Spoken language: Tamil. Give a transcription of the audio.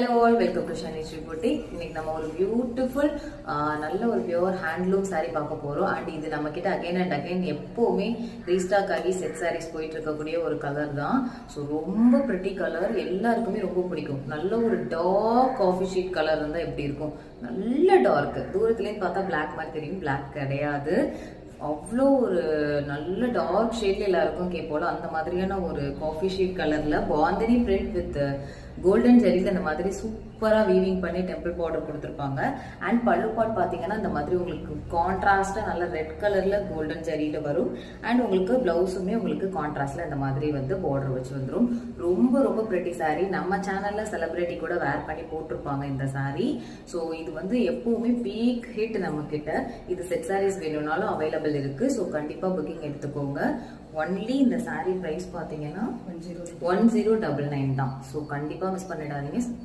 Hello all, welcome to Shanishi Boutique. இன்னைக்கு நம்ம ஒரு பியூட்டிஃபுல் நல்ல ஒரு பியூர் ஹேண்ட்லூம் saree பார்க்க போறோம். அண்ட் இது நம்ம கிட்ட அகைன் அண்ட் அகைன் எப்பவுமே ரீஸ்டாக் ஆகி செட் sarees போயிட்டு இருக்கக்கூடிய ஒரு கலர் தான். ஸோ ரொம்ப பிரிட்டி கலர், எல்லாருக்குமே ரொம்ப பிடிக்கும். நல்ல ஒரு டார்க் காஃபி ஷீட் கலர் இருந்தா எப்படி இருக்கும்? நல்ல டார்க், தூரத்துலேருந்து பார்த்தா பிளாக் மாதிரி தெரியும், பிளாக் கிடையாது. அவ்வளோ ஒரு நல்ல டார்க் ஷேட்ல எல்லாருக்கும் கேட்போல அந்த மாதிரியான ஒரு காஃபி ஷீட் கலர்ல பாந்தினி பிரிண்ட் வித் கோல்டன் ஜெரியில் இந்த மாதிரி சூப்பரா வீவிங் பண்ணி டெம்பிள் பார்டர் கொடுத்துருப்பாங்க. அண்ட் பல்லு பார்ட் பாத்தீங்கன்னா இந்த மாதிரி உங்களுக்கு கான்ட்ராஸ்டா நல்ல ரெட் கலர்ல கோல்டன் ஜெரியில வரும். அண்ட் உங்களுக்கு பிளவுஸுமே உங்களுக்கு கான்ட்ராஸ்ட்ல இந்த மாதிரி வந்து பார்டர் வச்சு வந்துடும். ரொம்ப ரொம்ப பிரிட்டி saree. நம்ம சேனல்ல செலிபிரிட்டி கூட வேர் பண்ணி போட்டிருப்பாங்க இந்த saree. ஸோ இது வந்து எப்பவுமே பீக் ஹிட் நம்ம கிட்ட. இது செட் sarees வேணும்னாலும் அவைலபிள் இருக்கு. ஸோ கண்டிப்பா புக்கிங் எடுத்துக்கோங்க. ஒன்லி இந்த saree பிரைஸ் பாத்தீங்கன்னா 1099 தான். ஸோ கண்டிப்பா மிஸ் பண்ணிடாதீங்க.